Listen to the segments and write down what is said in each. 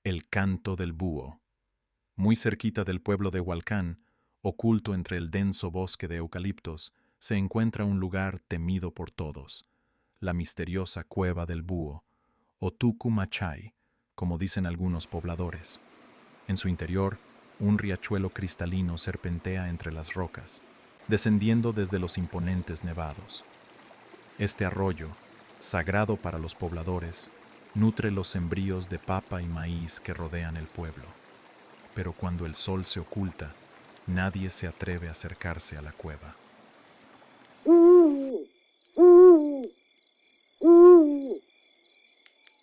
El canto del búho. Muy cerquita del pueblo de Hualcán, oculto entre el denso bosque de eucaliptos, se encuentra un lugar temido por todos, la misteriosa cueva del búho, o Tucumachay, como dicen algunos pobladores. En su interior, un riachuelo cristalino serpentea entre las rocas, descendiendo desde los imponentes nevados. Este arroyo, sagrado para los pobladores, nutre los sembríos de papa y maíz que rodean el pueblo. Pero cuando el sol se oculta, nadie se atreve a acercarse a la cueva.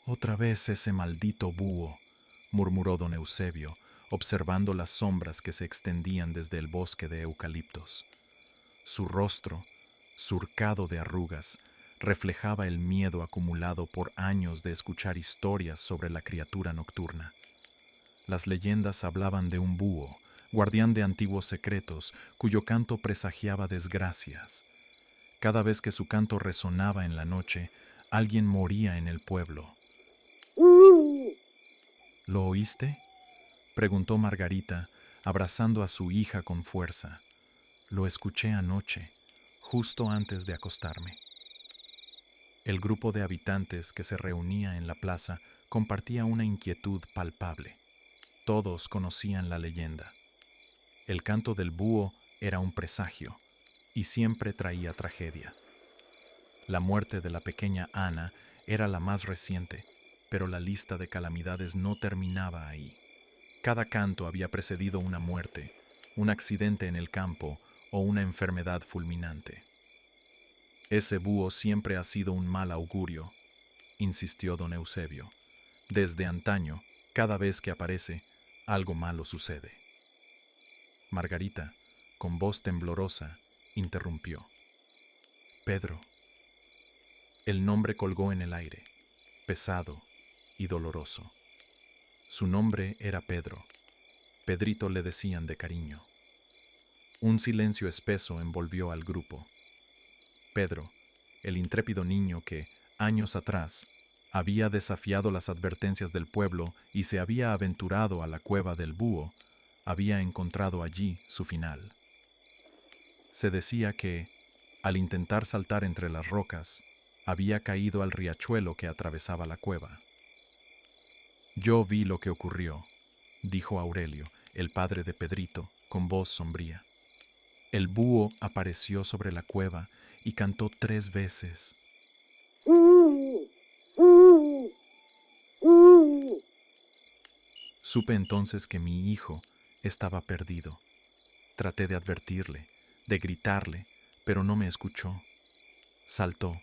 Otra vez ese maldito búho, murmuró don Eusebio, observando las sombras que se extendían desde el bosque de eucaliptos. Su rostro, surcado de arrugas, reflejaba el miedo acumulado por años de escuchar historias sobre la criatura nocturna. Las leyendas hablaban de un búho, guardián de antiguos secretos, cuyo canto presagiaba desgracias. Cada vez que su canto resonaba en la noche, alguien moría en el pueblo. ¿Lo oíste?, preguntó Margarita, abrazando a su hija con fuerza. Lo escuché anoche, justo antes de acostarme. El grupo de habitantes que se reunía en la plaza compartía una inquietud palpable. Todos conocían la leyenda. El canto del búho era un presagio y siempre traía tragedia. La muerte de la pequeña Ana era la más reciente, pero la lista de calamidades no terminaba ahí. Cada canto había precedido una muerte, un accidente en el campo o una enfermedad fulminante. Ese búho siempre ha sido un mal augurio, insistió don Eusebio. Desde antaño, cada vez que aparece, algo malo sucede. Margarita, con voz temblorosa, interrumpió. Pedro. El nombre colgó en el aire, pesado y doloroso. Su nombre era Pedro. Pedrito le decían de cariño. Un silencio espeso envolvió al grupo. Pedro, el intrépido niño que, años atrás, había desafiado las advertencias del pueblo y se había aventurado a la cueva del búho, había encontrado allí su final. Se decía que, al intentar saltar entre las rocas, había caído al riachuelo que atravesaba la cueva. Yo vi lo que ocurrió, dijo Aurelio, el padre de Pedrito, con voz sombría. El búho apareció sobre la cueva y cantó 3 veces. Supe entonces que mi hijo estaba perdido. Traté de advertirle, de gritarle, pero no me escuchó. Saltó,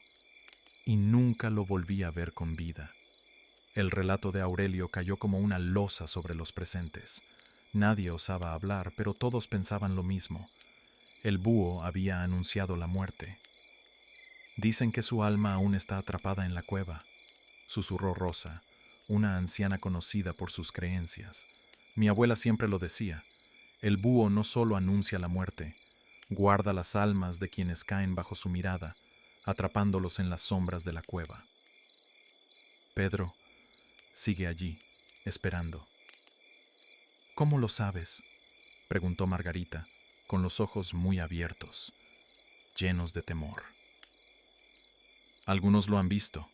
y nunca lo volví a ver con vida. El relato de Aurelio cayó como una losa sobre los presentes. Nadie osaba hablar, pero todos pensaban lo mismo. El búho había anunciado la muerte. Dicen que su alma aún está atrapada en la cueva, susurró Rosa, una anciana conocida por sus creencias. Mi abuela siempre lo decía. El búho no solo anuncia la muerte, guarda las almas de quienes caen bajo su mirada, atrapándolos en las sombras de la cueva. Pedro sigue allí, esperando. ¿Cómo lo sabes?, preguntó Margarita, con los ojos muy abiertos, llenos de temor. Algunos lo han visto,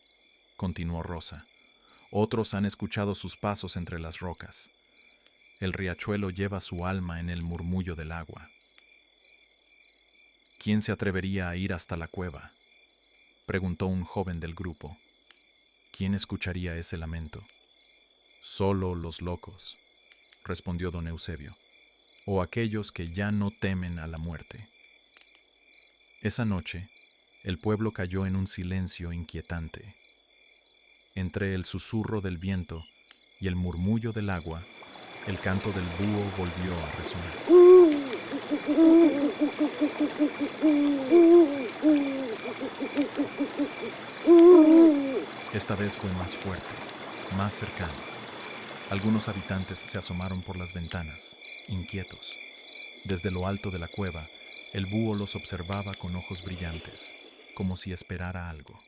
continuó Rosa. Otros han escuchado sus pasos entre las rocas. El riachuelo lleva su alma en el murmullo del agua. ¿Quién se atrevería a ir hasta la cueva?, preguntó un joven del grupo. ¿Quién escucharía ese lamento? Solo los locos, respondió don Eusebio, o aquellos que ya no temen a la muerte. Esa noche, el pueblo cayó en un silencio inquietante. Entre el susurro del viento y el murmullo del agua, el canto del búho volvió a resonar. Esta vez fue más fuerte, más cercano. Algunos habitantes se asomaron por las ventanas, inquietos. Desde lo alto de la cueva, el búho los observaba con ojos brillantes, como si esperara algo.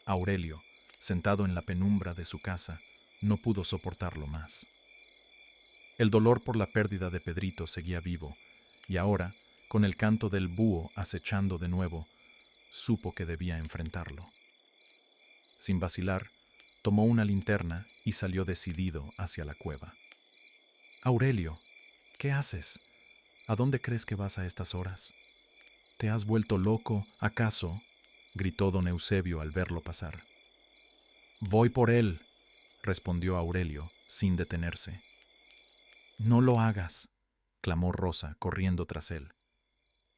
Aurelio, sentado en la penumbra de su casa, no pudo soportarlo más. El dolor por la pérdida de Pedrito seguía vivo, y ahora, con el canto del búho acechando de nuevo, supo que debía enfrentarlo. Sin vacilar, tomó una linterna y salió decidido hacia la cueva. Aurelio, ¿qué haces? ¿A dónde crees que vas a estas horas? ¿Te has vuelto loco, acaso? Gritó don Eusebio al verlo pasar. Voy por él, respondió Aurelio, sin detenerse. No lo hagas, clamó Rosa, corriendo tras él.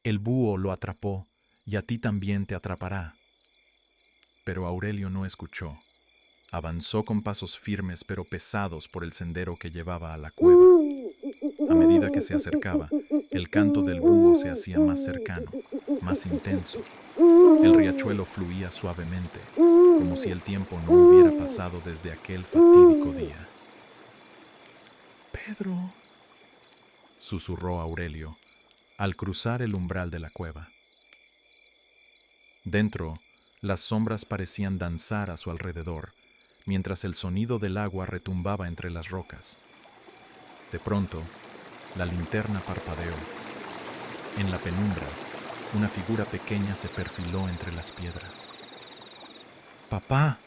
El búho lo atrapó, y a ti también te atrapará. Pero Aurelio no escuchó. Avanzó con pasos firmes pero pesados por el sendero que llevaba a la cueva. A medida que se acercaba, el canto del búho se hacía más cercano, más intenso. El riachuelo fluía suavemente, como si el tiempo no hubiera pasado desde aquel fatídico día. Pedro, susurró Aurelio, al cruzar el umbral de la cueva. Dentro, las sombras parecían danzar a su alrededor, mientras el sonido del agua retumbaba entre las rocas. De pronto, la linterna parpadeó. En la penumbra, una figura pequeña se perfiló entre las piedras. ¡Papá!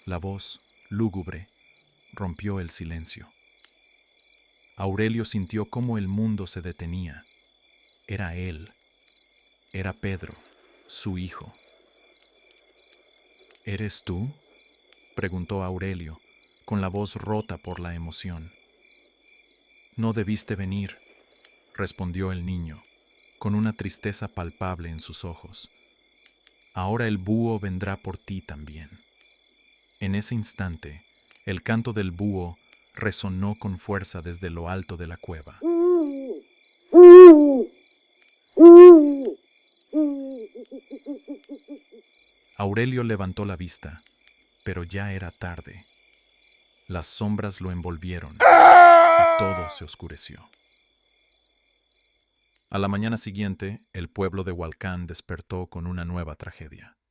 La voz, lúgubre, rompió el silencio. Aurelio sintió cómo el mundo se detenía. Era él. Era Pedro, su hijo. ¿Eres tú?, preguntó Aurelio, con la voz rota por la emoción. No debiste venir, respondió el niño, con una tristeza palpable en sus ojos. Ahora el búho vendrá por ti también. En ese instante, el canto del búho resonó con fuerza desde lo alto de la cueva. Aurelio levantó la vista, pero ya era tarde. Las sombras lo envolvieron y todo se oscureció. A la mañana siguiente, el pueblo de Hualcán despertó con una nueva tragedia.